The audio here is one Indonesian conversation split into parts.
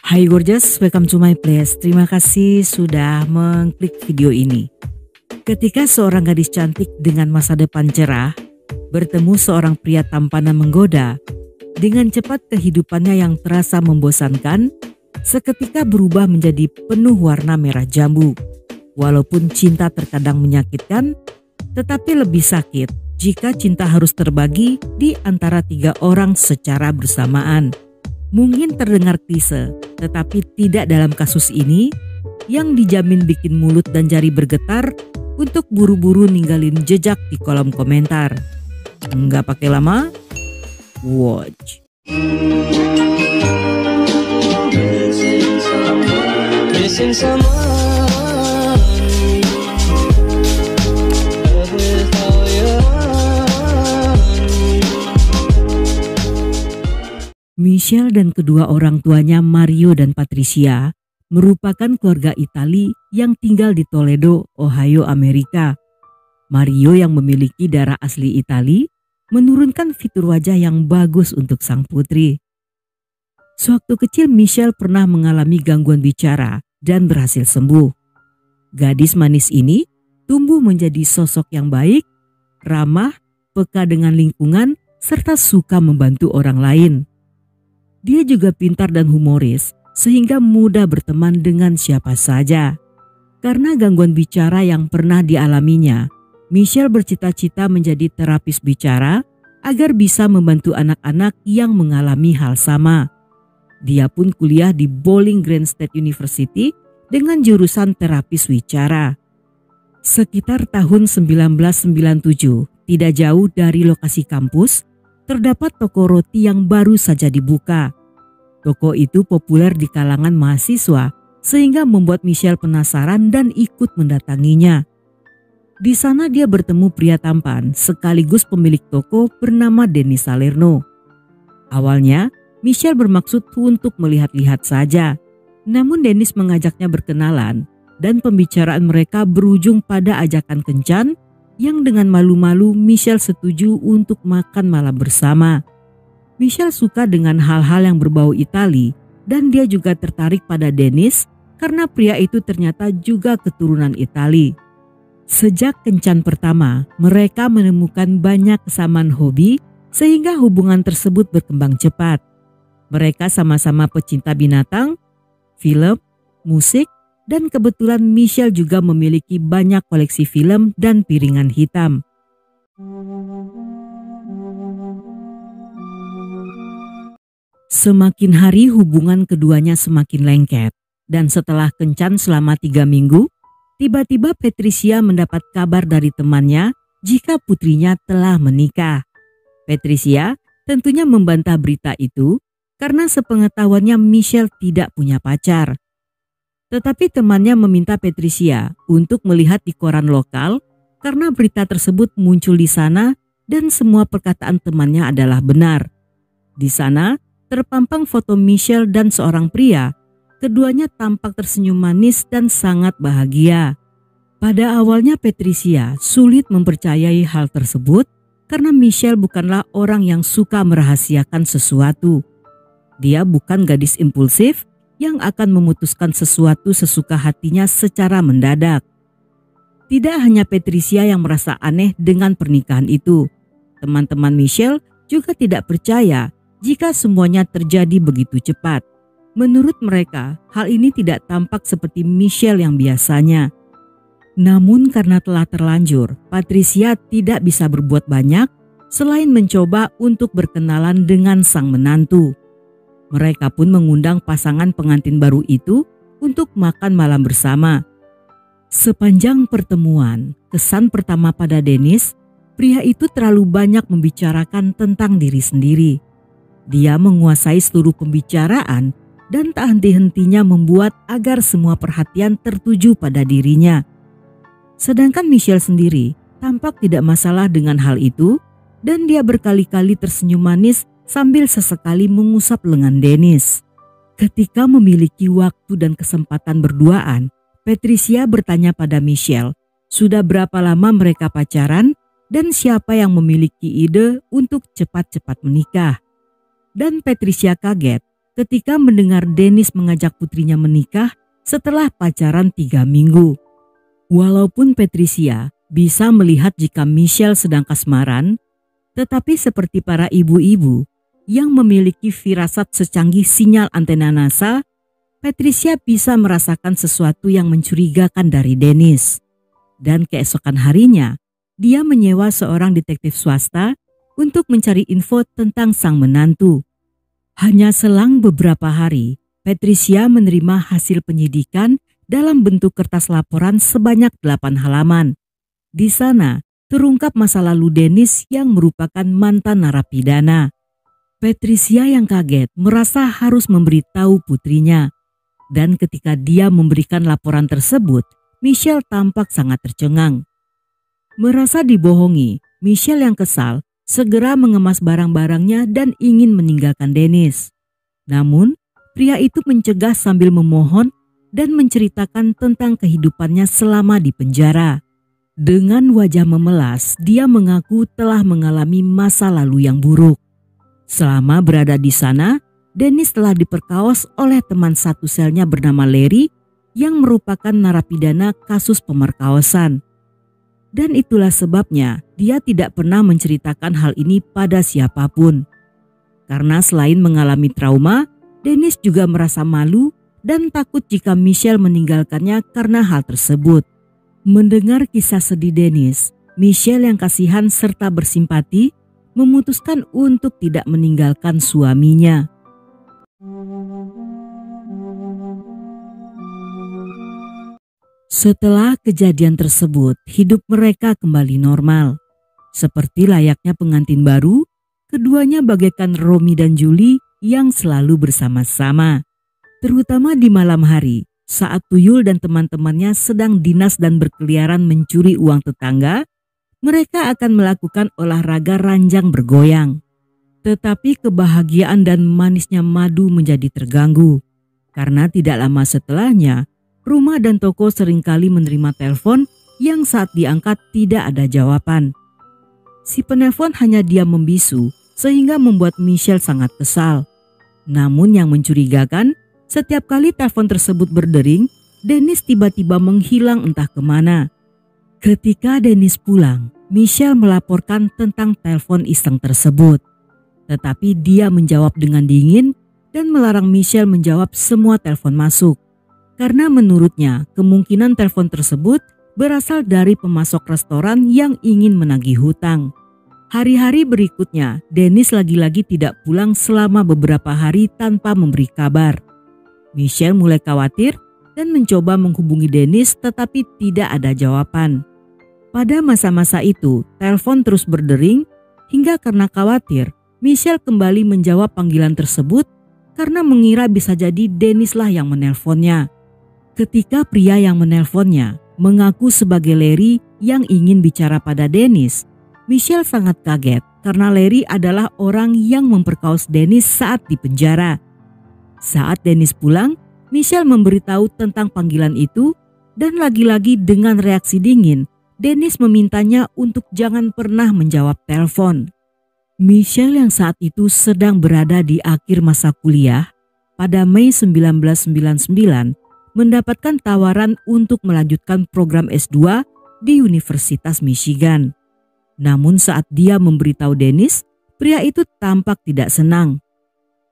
Hai gorgeous, welcome to my place. Terima kasih sudah mengklik video ini. Ketika seorang gadis cantik dengan masa depan cerah bertemu seorang pria tampanan menggoda, dengan cepat kehidupannya yang terasa membosankan seketika berubah menjadi penuh warna merah jambu. Walaupun cinta terkadang menyakitkan, tetapi lebih sakit jika cinta harus terbagi di antara tiga orang secara bersamaan. Mungkin terdengar klise, tetapi tidak dalam kasus ini yang dijamin bikin mulut dan jari bergetar untuk buru-buru ninggalin jejak di kolom komentar. Nggak pakai lama, watch. Michelle dan kedua orang tuanya Mario dan Patricia merupakan keluarga Itali yang tinggal di Toledo, Ohio, Amerika. Mario yang memiliki darah asli Itali menurunkan fitur wajah yang bagus untuk sang putri. Sewaktu kecil Michelle pernah mengalami gangguan bicara dan berhasil sembuh. Gadis manis ini tumbuh menjadi sosok yang baik, ramah, peka dengan lingkungan, serta suka membantu orang lain. Dia juga pintar dan humoris, sehingga mudah berteman dengan siapa saja. Karena gangguan bicara yang pernah dialaminya, Michelle bercita-cita menjadi terapis bicara agar bisa membantu anak-anak yang mengalami hal sama. Dia pun kuliah di Bowling Green State University dengan jurusan terapis bicara. Sekitar tahun 1997, tidak jauh dari lokasi kampus, terdapat toko roti yang baru saja dibuka. Toko itu populer di kalangan mahasiswa sehingga membuat Michelle penasaran dan ikut mendatanginya. Di sana dia bertemu pria tampan sekaligus pemilik toko bernama Dennis Salerno. Awalnya Michelle bermaksud untuk melihat-lihat saja, namun Dennis mengajaknya berkenalan dan pembicaraan mereka berujung pada ajakan kencan yang dengan malu-malu Michelle setuju untuk makan malam bersama. Michelle suka dengan hal-hal yang berbau Itali dan dia juga tertarik pada Dennis karena pria itu ternyata juga keturunan Itali. Sejak kencan pertama, mereka menemukan banyak kesamaan hobi sehingga hubungan tersebut berkembang cepat. Mereka sama-sama pecinta binatang, film, musik, dan kebetulan Michelle juga memiliki banyak koleksi film dan piringan hitam. Semakin hari hubungan keduanya semakin lengket, dan setelah kencan selama 3 minggu, tiba-tiba Patricia mendapat kabar dari temannya jika putrinya telah menikah. Patricia tentunya membantah berita itu karena sepengetahuannya Michelle tidak punya pacar. Tetapi temannya meminta Patricia untuk melihat di koran lokal karena berita tersebut muncul di sana dan semua perkataan temannya adalah benar. Di sana terpampang foto Michelle dan seorang pria. Keduanya tampak tersenyum manis dan sangat bahagia. Pada awalnya Patricia sulit mempercayai hal tersebut karena Michelle bukanlah orang yang suka merahasiakan sesuatu. Dia bukan gadis impulsif yang akan memutuskan sesuatu sesuka hatinya secara mendadak. Tidak hanya Patricia yang merasa aneh dengan pernikahan itu. Teman-teman Michelle juga tidak percaya jika semuanya terjadi begitu cepat. Menurut mereka, hal ini tidak tampak seperti Michelle yang biasanya. Namun karena telah terlanjur, Patricia tidak bisa berbuat banyak selain mencoba untuk berkenalan dengan sang menantu. Mereka pun mengundang pasangan pengantin baru itu untuk makan malam bersama. Sepanjang pertemuan, kesan pertama pada Dennis, pria itu terlalu banyak membicarakan tentang diri sendiri. Dia menguasai seluruh pembicaraan dan tak henti-hentinya membuat agar semua perhatian tertuju pada dirinya. Sedangkan Michelle sendiri tampak tidak masalah dengan hal itu dan dia berkali-kali tersenyum manis sambil sesekali mengusap lengan Dennis. Ketika memiliki waktu dan kesempatan berduaan, Patricia bertanya pada Michelle, sudah berapa lama mereka pacaran dan siapa yang memiliki ide untuk cepat-cepat menikah. Dan Patricia kaget ketika mendengar Dennis mengajak putrinya menikah setelah pacaran 3 minggu. Walaupun Patricia bisa melihat jika Michelle sedang kasmaran, tetapi seperti para ibu-ibu yang memiliki firasat secanggih sinyal antena NASA, Patricia bisa merasakan sesuatu yang mencurigakan dari Dennis. Dan keesokan harinya, dia menyewa seorang detektif swasta untuk mencari info tentang sang menantu. Hanya selang beberapa hari, Patricia menerima hasil penyidikan dalam bentuk kertas laporan sebanyak 8 halaman. Di sana terungkap masa lalu Dennis yang merupakan mantan narapidana. Patricia yang kaget merasa harus memberitahu putrinya. Dan ketika dia memberikan laporan tersebut, Michelle tampak sangat tercengang. Merasa dibohongi, Michelle yang kesal segera mengemas barang-barangnya dan ingin meninggalkan Dennis. Namun, pria itu mencegah sambil memohon dan menceritakan tentang kehidupannya selama di penjara. Dengan wajah memelas, dia mengaku telah mengalami masa lalu yang buruk. Selama berada di sana, Dennis telah diperkaos oleh teman satu selnya bernama Larry yang merupakan narapidana kasus pemerkosaan. Dan itulah sebabnya dia tidak pernah menceritakan hal ini pada siapapun. Karena selain mengalami trauma, Dennis juga merasa malu dan takut jika Michelle meninggalkannya karena hal tersebut. Mendengar kisah sedih Dennis, Michelle yang kasihan serta bersimpati memutuskan untuk tidak meninggalkan suaminya. Setelah kejadian tersebut, hidup mereka kembali normal. Seperti layaknya pengantin baru, keduanya bagaikan Romi dan Julie yang selalu bersama-sama. Terutama di malam hari, saat Tuyul dan teman-temannya sedang dinas dan berkeliaran mencuri uang tetangga, mereka akan melakukan olahraga ranjang bergoyang. Tetapi kebahagiaan dan manisnya madu menjadi terganggu. Karena tidak lama setelahnya, rumah dan toko seringkali menerima telepon yang saat diangkat tidak ada jawaban. Si penelpon hanya diam membisu sehingga membuat Michelle sangat kesal. Namun yang mencurigakan, setiap kali telepon tersebut berdering, Dennis tiba-tiba menghilang entah kemana. Ketika Dennis pulang, Michelle melaporkan tentang telepon iseng tersebut. Tetapi dia menjawab dengan dingin dan melarang Michelle menjawab semua telepon masuk. Karena menurutnya kemungkinan telepon tersebut berasal dari pemasok restoran yang ingin menagih hutang. Hari-hari berikutnya, Dennis lagi-lagi tidak pulang selama beberapa hari tanpa memberi kabar. Michelle mulai khawatir dan mencoba menghubungi Dennis tetapi tidak ada jawaban. Pada masa-masa itu, telepon terus berdering hingga karena khawatir, Michelle kembali menjawab panggilan tersebut karena mengira bisa jadi Dennis lah yang menelponnya. Ketika pria yang menelponnya mengaku sebagai Larry yang ingin bicara pada Dennis, Michelle sangat kaget karena Larry adalah orang yang memperkaos Dennis saat di penjara. Saat Dennis pulang, Michelle memberitahu tentang panggilan itu dan lagi-lagi dengan reaksi dingin, Dennis memintanya untuk jangan pernah menjawab telepon. Michelle yang saat itu sedang berada di akhir masa kuliah, pada Mei 1999 mendapatkan tawaran untuk melanjutkan program S2 di Universitas Michigan. Namun saat dia memberitahu Dennis, pria itu tampak tidak senang.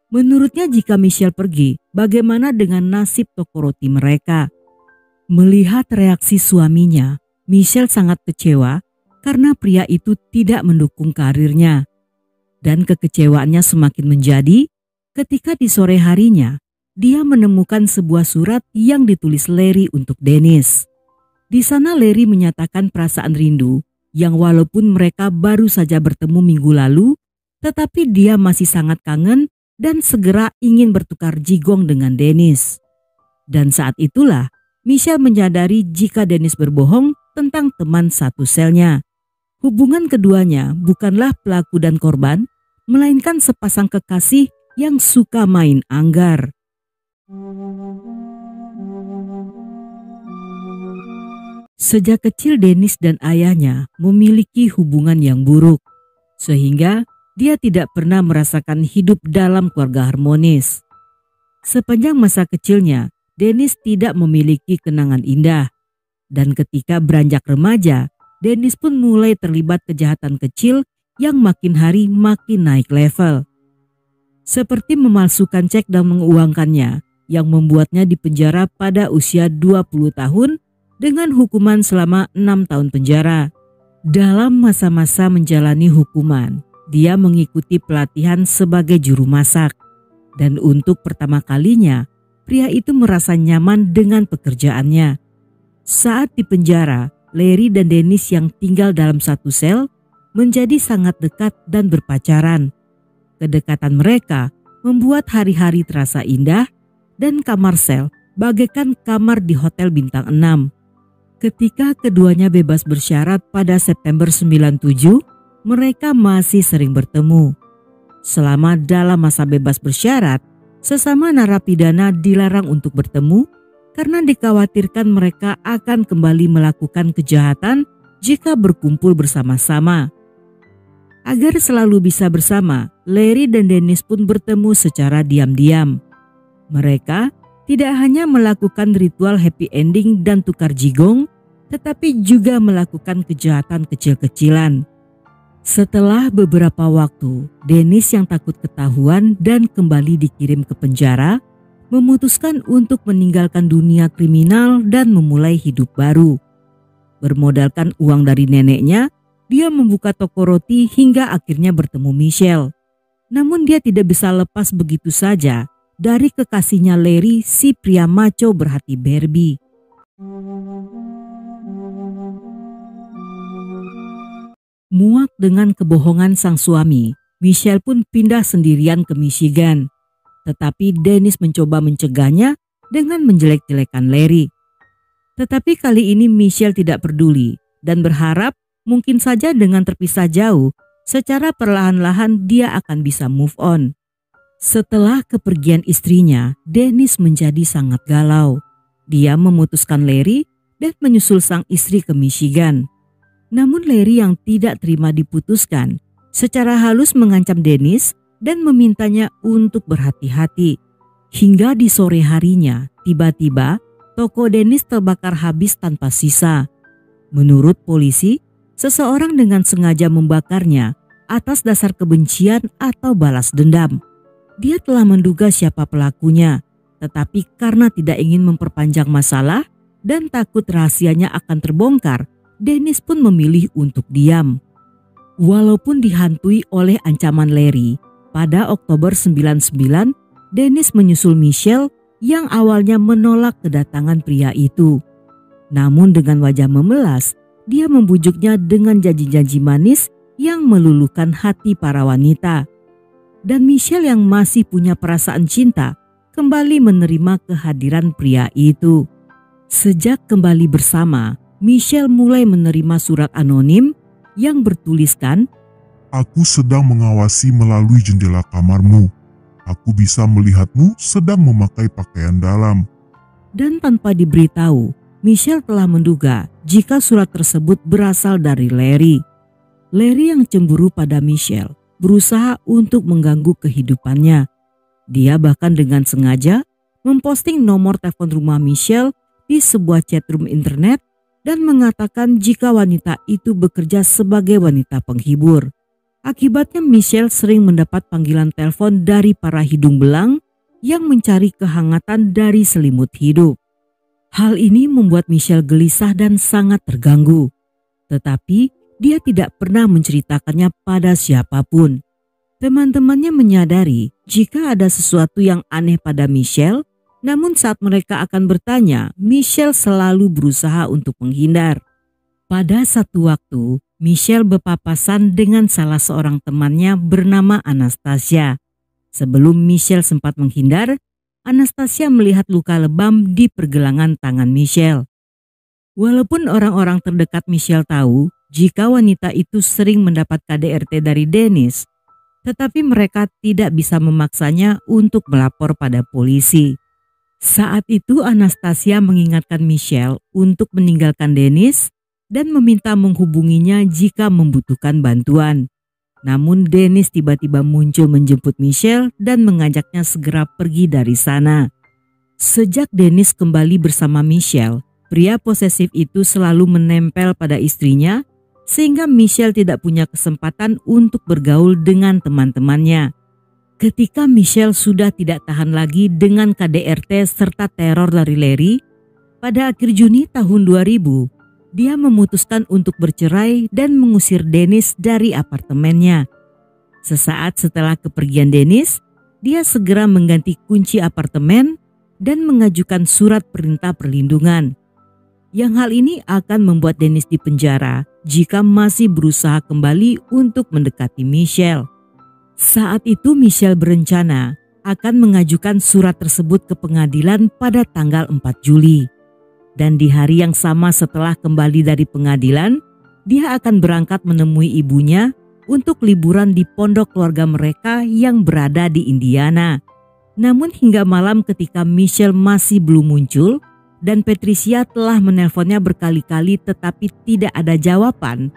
Menurutnya jika Michelle pergi, bagaimana dengan nasib toko roti mereka? Melihat reaksi suaminya, Michelle sangat kecewa karena pria itu tidak mendukung karirnya. Dan kekecewaannya semakin menjadi ketika di sore harinya, dia menemukan sebuah surat yang ditulis Larry untuk Dennis. Di sana Larry menyatakan perasaan rindu yang walaupun mereka baru saja bertemu minggu lalu, tetapi dia masih sangat kangen dan segera ingin bertukar jigong dengan Dennis. Dan saat itulah Michelle menyadari jika Dennis berbohong tentang teman satu selnya. Hubungan keduanya bukanlah pelaku dan korban, melainkan sepasang kekasih yang suka main anggar. Sejak kecil Dennis dan ayahnya memiliki hubungan yang buruk, sehingga dia tidak pernah merasakan hidup dalam keluarga harmonis. Sepanjang masa kecilnya, Dennis tidak memiliki kenangan indah. Dan ketika beranjak remaja, Dennis pun mulai terlibat kejahatan kecil yang makin hari makin naik level. Seperti memalsukan cek dan menguangkannya, yang membuatnya dipenjara pada usia 20 tahun dengan hukuman selama 6 tahun penjara. Dalam masa-masa menjalani hukuman, dia mengikuti pelatihan sebagai juru masak. Dan untuk pertama kalinya, pria itu merasa nyaman dengan pekerjaannya. Saat di penjara, Larry dan Dennis yang tinggal dalam satu sel menjadi sangat dekat dan berpacaran. Kedekatan mereka membuat hari-hari terasa indah dan kamar sel bagaikan kamar di hotel bintang 6. Ketika keduanya bebas bersyarat pada September 97, mereka masih sering bertemu. Selama dalam masa bebas bersyarat, sesama narapidana dilarang untuk bertemu karena dikhawatirkan mereka akan kembali melakukan kejahatan jika berkumpul bersama-sama. Agar selalu bisa bersama, Larry dan Dennis pun bertemu secara diam-diam. Mereka tidak hanya melakukan ritual happy ending dan tukar jigong, tetapi juga melakukan kejahatan kecil-kecilan. Setelah beberapa waktu, Dennis yang takut ketahuan dan kembali dikirim ke penjara, memutuskan untuk meninggalkan dunia kriminal dan memulai hidup baru. Bermodalkan uang dari neneknya, dia membuka toko roti hingga akhirnya bertemu Michelle. Namun dia tidak bisa lepas begitu saja dari kekasihnya Larry, si pria maco berhati Barbie. Muak dengan kebohongan sang suami, Michelle pun pindah sendirian ke Michigan. Tetapi Dennis mencoba mencegahnya dengan menjelek-jelekan Larry. Tetapi kali ini Michelle tidak peduli dan berharap mungkin saja dengan terpisah jauh, secara perlahan-lahan dia akan bisa move on. Setelah kepergian istrinya, Dennis menjadi sangat galau. Dia memutuskan Larry dan menyusul sang istri ke Michigan. Namun Larry yang tidak terima diputuskan, secara halus mengancam Dennis dan memintanya untuk berhati-hati. Hingga di sore harinya, tiba-tiba toko Dennis terbakar habis tanpa sisa. Menurut polisi, seseorang dengan sengaja membakarnya atas dasar kebencian atau balas dendam. Dia telah menduga siapa pelakunya, tetapi karena tidak ingin memperpanjang masalah dan takut rahasianya akan terbongkar, Dennis pun memilih untuk diam. Walaupun dihantui oleh ancaman Larry, pada Oktober 99, Dennis menyusul Michelle yang awalnya menolak kedatangan pria itu. Namun dengan wajah memelas, dia membujuknya dengan janji-janji manis yang meluluhkan hati para wanita. Dan Michelle yang masih punya perasaan cinta kembali menerima kehadiran pria itu. Sejak kembali bersama, Michelle mulai menerima surat anonim yang bertuliskan, "Aku sedang mengawasi melalui jendela kamarmu. Aku bisa melihatmu sedang memakai pakaian dalam." Dan tanpa diberitahu, Michelle telah menduga jika surat tersebut berasal dari Larry. Larry yang cemburu pada Michelle berusaha untuk mengganggu kehidupannya. Dia bahkan dengan sengaja memposting nomor telepon rumah Michelle di sebuah chatroom internet dan mengatakan jika wanita itu bekerja sebagai wanita penghibur. Akibatnya Michelle sering mendapat panggilan telepon dari para hidung belang yang mencari kehangatan dari selimut hidup. Hal ini membuat Michelle gelisah dan sangat terganggu. Tetapi dia tidak pernah menceritakannya pada siapapun. Teman-temannya menyadari jika ada sesuatu yang aneh pada Michelle, namun saat mereka akan bertanya, Michelle selalu berusaha untuk menghindar. Pada satu waktu, Michelle berpapasan dengan salah seorang temannya bernama Anastasia. Sebelum Michelle sempat menghindar, Anastasia melihat luka lebam di pergelangan tangan Michelle. Walaupun orang-orang terdekat Michelle tahu jika wanita itu sering mendapat KDRT dari Dennis, tetapi mereka tidak bisa memaksanya untuk melapor pada polisi. Saat itu Anastasia mengingatkan Michelle untuk meninggalkan Dennis dan meminta menghubunginya jika membutuhkan bantuan. Namun Dennis tiba-tiba muncul menjemput Michelle dan mengajaknya segera pergi dari sana. Sejak Dennis kembali bersama Michelle, pria posesif itu selalu menempel pada istrinya sehingga Michelle tidak punya kesempatan untuk bergaul dengan teman-temannya. Ketika Michelle sudah tidak tahan lagi dengan KDRT serta teror dari Larry, pada akhir Juni tahun 2000, dia memutuskan untuk bercerai dan mengusir Dennis dari apartemennya. Sesaat setelah kepergian Dennis, dia segera mengganti kunci apartemen dan mengajukan surat perintah perlindungan. Yang hal ini akan membuat Dennis dipenjara jika masih berusaha kembali untuk mendekati Michelle. Saat itu Michelle berencana akan mengajukan surat tersebut ke pengadilan pada tanggal 4 Juli. Dan di hari yang sama setelah kembali dari pengadilan, dia akan berangkat menemui ibunya untuk liburan di pondok keluarga mereka yang berada di Indiana. Namun hingga malam ketika Michelle masih belum muncul dan Patricia telah menelponnya berkali-kali tetapi tidak ada jawaban,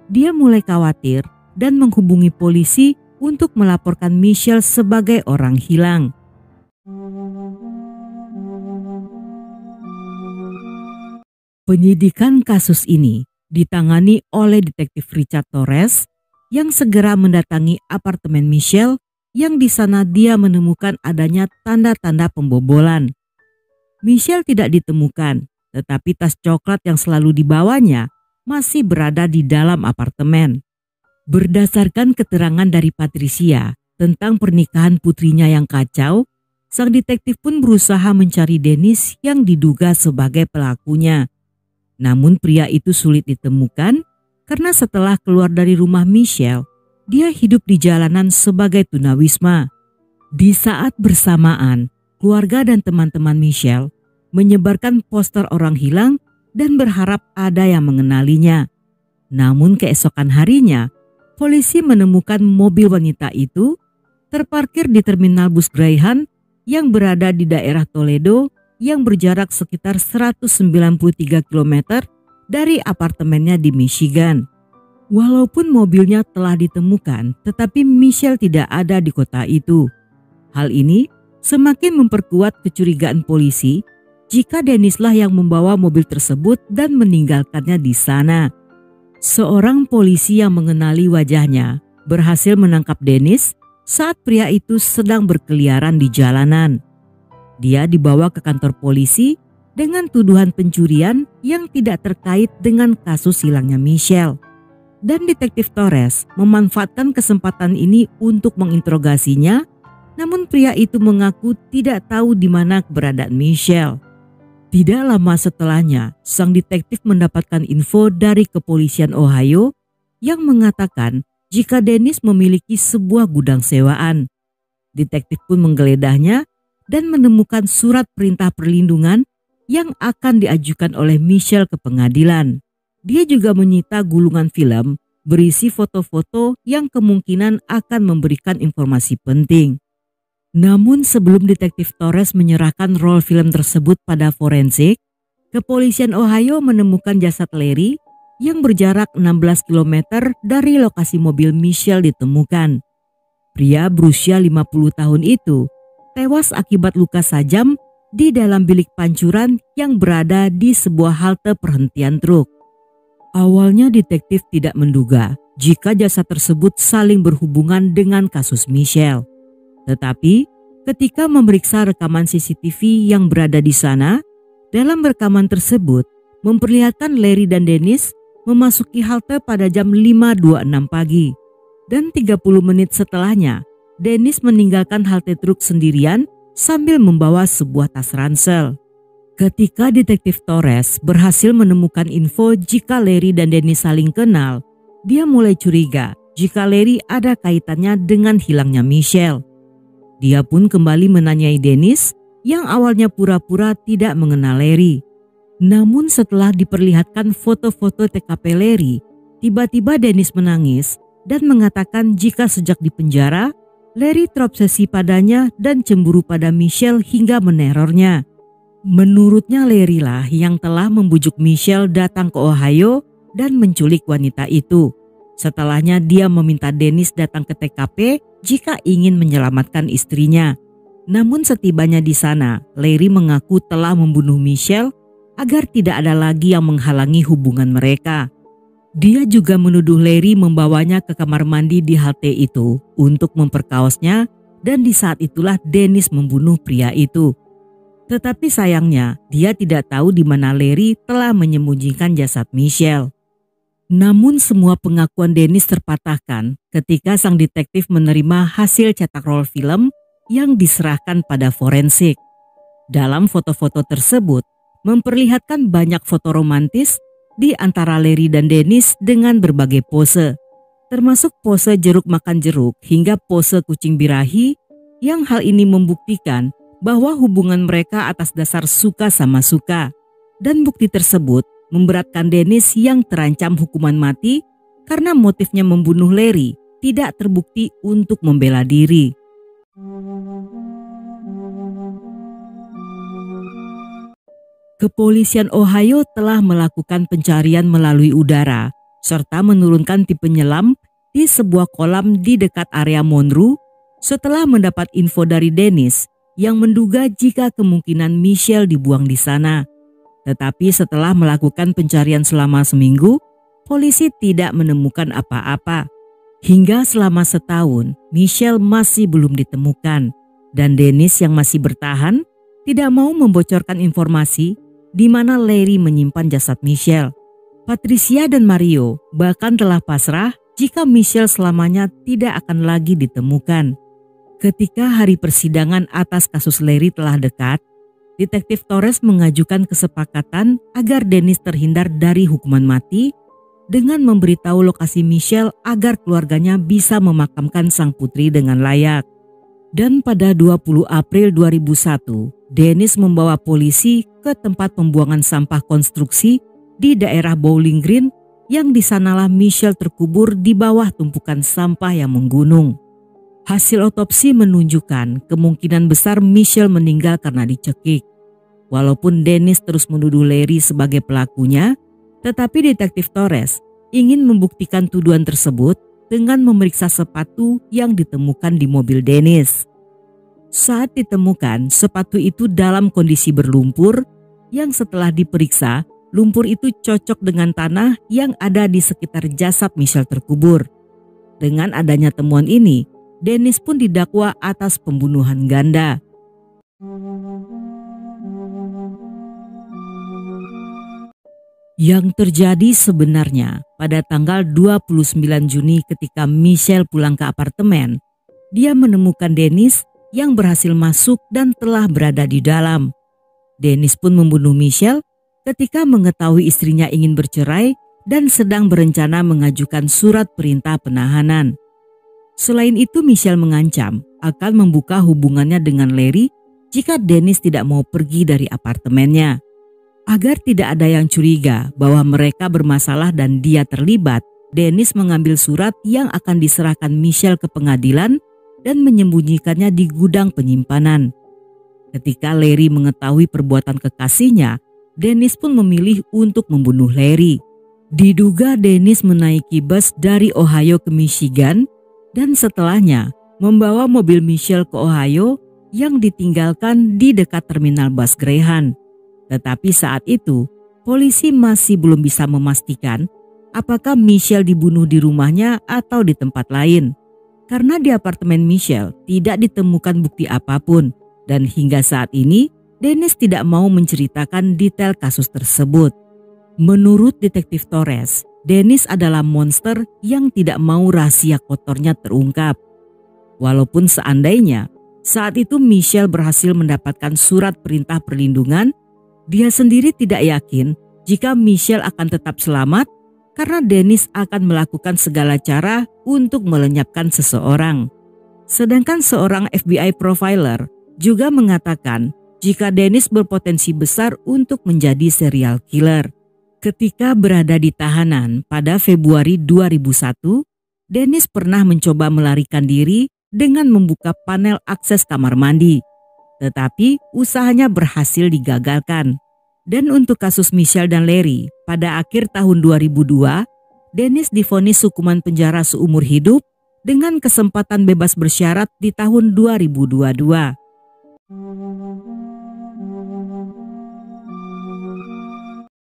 dia mulai khawatir dan menghubungi polisi untuk melaporkan Michelle sebagai orang hilang. Penyidikan kasus ini ditangani oleh detektif Richard Torres yang segera mendatangi apartemen Michelle yang di sana dia menemukan adanya tanda-tanda pembobolan. Michelle tidak ditemukan, tetapi tas coklat yang selalu dibawanya masih berada di dalam apartemen. Berdasarkan keterangan dari Patricia tentang pernikahan putrinya yang kacau, sang detektif pun berusaha mencari Dennis yang diduga sebagai pelakunya. Namun pria itu sulit ditemukan karena setelah keluar dari rumah Michelle, dia hidup di jalanan sebagai tunawisma. Di saat bersamaan, keluarga dan teman-teman Michelle menyebarkan poster orang hilang dan berharap ada yang mengenalinya. Namun keesokan harinya, polisi menemukan mobil wanita itu terparkir di terminal bus Greyhound yang berada di daerah Toledo yang berjarak sekitar 193 km dari apartemennya di Michigan. Walaupun mobilnya telah ditemukan, tetapi Michelle tidak ada di kota itu. Hal ini semakin memperkuat kecurigaan polisi jika Dennislah yang membawa mobil tersebut dan meninggalkannya di sana. Seorang polisi yang mengenali wajahnya berhasil menangkap Dennis saat pria itu sedang berkeliaran di jalanan. Dia dibawa ke kantor polisi dengan tuduhan pencurian yang tidak terkait dengan kasus hilangnya Michelle. Dan detektif Torres memanfaatkan kesempatan ini untuk menginterogasinya, namun pria itu mengaku tidak tahu di mana keberadaan Michelle. Tidak lama setelahnya, sang detektif mendapatkan info dari kepolisian Ohio yang mengatakan jika Dennis memiliki sebuah gudang sewaan. Detektif pun menggeledahnya dan menemukan surat perintah perlindungan yang akan diajukan oleh Michelle ke pengadilan. Dia juga menyita gulungan film berisi foto-foto yang kemungkinan akan memberikan informasi penting. Namun sebelum detektif Torres menyerahkan roll film tersebut pada forensik, kepolisian Ohio menemukan jasad Larry yang berjarak 16 km dari lokasi mobil Michelle ditemukan. Pria berusia 50 tahun itu tewas akibat luka sajam di dalam bilik pancuran yang berada di sebuah halte perhentian truk. Awalnya detektif tidak menduga jika jasad tersebut saling berhubungan dengan kasus Michelle. Tetapi ketika memeriksa rekaman CCTV yang berada di sana, dalam rekaman tersebut memperlihatkan Larry dan Dennis memasuki halte pada jam 5.26 pagi. Dan 30 menit setelahnya, Dennis meninggalkan halte truk sendirian sambil membawa sebuah tas ransel. Ketika detektif Torres berhasil menemukan info jika Larry dan Dennis saling kenal, dia mulai curiga jika Larry ada kaitannya dengan hilangnya Michelle. Dia pun kembali menanyai Dennis yang awalnya pura-pura tidak mengenal Larry. Namun setelah diperlihatkan foto-foto TKP Larry, tiba-tiba Dennis menangis dan mengatakan jika sejak di penjara, Larry terobsesi padanya dan cemburu pada Michelle hingga menerornya. Menurutnya Larry lah yang telah membujuk Michelle datang ke Ohio dan menculik wanita itu. Setelahnya dia meminta Dennis datang ke TKP jika ingin menyelamatkan istrinya. Namun setibanya di sana, Larry mengaku telah membunuh Michelle agar tidak ada lagi yang menghalangi hubungan mereka. Dia juga menuduh Larry membawanya ke kamar mandi di halte itu untuk memperkaosnya, dan di saat itulah Dennis membunuh pria itu. Tetapi sayangnya, dia tidak tahu di mana Larry telah menyembunyikan jasad Michelle. Namun semua pengakuan Dennis terpatahkan ketika sang detektif menerima hasil cetak roll film yang diserahkan pada forensik. Dalam foto-foto tersebut memperlihatkan banyak foto romantis di antara Larry dan Dennis dengan berbagai pose, termasuk pose jeruk makan jeruk hingga pose kucing birahi, yang hal ini membuktikan bahwa hubungan mereka atas dasar suka sama suka. Dan bukti tersebut memberatkan Dennis yang terancam hukuman mati karena motifnya membunuh Larry tidak terbukti untuk membela diri. Kepolisian Ohio telah melakukan pencarian melalui udara serta menurunkan tim penyelam di sebuah kolam di dekat area Monroe setelah mendapat info dari Dennis yang menduga jika kemungkinan Michelle dibuang di sana. Tetapi setelah melakukan pencarian selama seminggu, polisi tidak menemukan apa-apa. Hingga selama setahun, Michelle masih belum ditemukan. Dan Dennis yang masih bertahan tidak mau membocorkan informasi di mana Larry menyimpan jasad Michelle. Patricia dan Mario bahkan telah pasrah jika Michelle selamanya tidak akan lagi ditemukan. Ketika hari persidangan atas kasus Larry telah dekat, Detektif Torres mengajukan kesepakatan agar Dennis terhindar dari hukuman mati dengan memberitahu lokasi Michelle agar keluarganya bisa memakamkan sang putri dengan layak. Dan pada 20 April 2001, Dennis membawa polisi ke tempat pembuangan sampah konstruksi di daerah Bowling Green, yang di sanalah Michelle terkubur di bawah tumpukan sampah yang menggunung. Hasil otopsi menunjukkan kemungkinan besar Michelle meninggal karena dicekik. Walaupun Dennis terus menuduh Larry sebagai pelakunya, tetapi Detektif Torres ingin membuktikan tuduhan tersebut dengan memeriksa sepatu yang ditemukan di mobil Dennis. Saat ditemukan, sepatu itu dalam kondisi berlumpur yang setelah diperiksa, lumpur itu cocok dengan tanah yang ada di sekitar jasad Michelle terkubur. Dengan adanya temuan ini, Dennis pun didakwa atas pembunuhan ganda. Yang terjadi sebenarnya pada tanggal 29 Juni ketika Michelle pulang ke apartemen, dia menemukan Dennis yang berhasil masuk dan telah berada di dalam. Dennis pun membunuh Michelle ketika mengetahui istrinya ingin bercerai dan sedang berencana mengajukan surat perintah penahanan. Selain itu, Michelle mengancam akan membuka hubungannya dengan Larry jika Dennis tidak mau pergi dari apartemennya. Agar tidak ada yang curiga bahwa mereka bermasalah dan dia terlibat, Dennis mengambil surat yang akan diserahkan Michelle ke pengadilan dan menyembunyikannya di gudang penyimpanan. Ketika Larry mengetahui perbuatan kekasihnya, Dennis pun memilih untuk membunuh Larry. Diduga Dennis menaiki bus dari Ohio ke Michigan dan setelahnya membawa mobil Michelle ke Ohio yang ditinggalkan di dekat terminal bus Greyhound. Tetapi saat itu, polisi masih belum bisa memastikan apakah Michelle dibunuh di rumahnya atau di tempat lain. Karena di apartemen Michelle tidak ditemukan bukti apapun dan hingga saat ini Dennis tidak mau menceritakan detail kasus tersebut. Menurut Detektif Torres, Dennis adalah monster yang tidak mau rahasia kotornya terungkap. Walaupun seandainya saat itu Michelle berhasil mendapatkan surat perintah perlindungan, dia sendiri tidak yakin jika Michelle akan tetap selamat karena Dennis akan melakukan segala cara untuk melenyapkan seseorang. Sedangkan seorang FBI profiler juga mengatakan jika Dennis berpotensi besar untuk menjadi serial killer. Ketika berada di tahanan pada Februari 2001, Dennis pernah mencoba melarikan diri dengan membuka panel akses kamar mandi. Tetapi usahanya berhasil digagalkan. Dan untuk kasus Michelle dan Larry, pada akhir tahun 2002, Dennis divonis hukuman penjara seumur hidup dengan kesempatan bebas bersyarat di tahun 2022.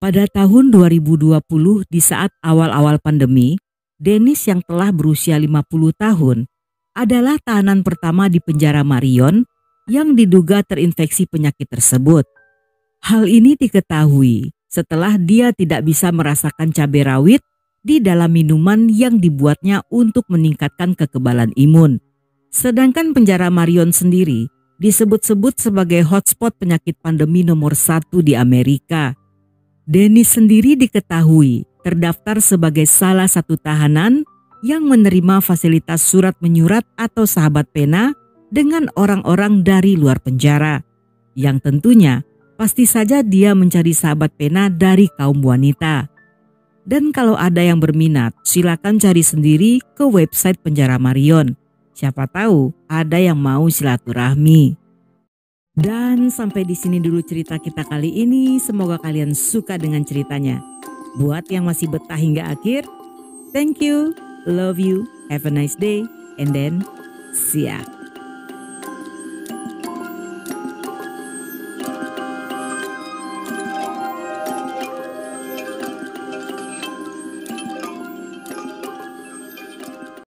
Pada tahun 2020 di saat awal-awal pandemi, Dennis yang telah berusia 50 tahun adalah tahanan pertama di penjara Marion yang diduga terinfeksi penyakit tersebut. Hal ini diketahui setelah dia tidak bisa merasakan cabai rawit di dalam minuman yang dibuatnya untuk meningkatkan kekebalan imun. Sedangkan penjara Marion sendiri disebut-sebut sebagai hotspot penyakit pandemi nomor 1 di Amerika. Dennis sendiri diketahui terdaftar sebagai salah satu tahanan yang menerima fasilitas surat menyurat atau sahabat pena dengan orang-orang dari luar penjara. Yang tentunya pasti saja dia mencari sahabat pena dari kaum wanita. Dan kalau ada yang berminat, silakan cari sendiri ke website penjara Marion. Siapa tahu ada yang mau silaturahmi. Dan sampai di sini dulu cerita kita kali ini. Semoga kalian suka dengan ceritanya. Buat yang masih betah hingga akhir, thank you, love you, have a nice day, and then see ya.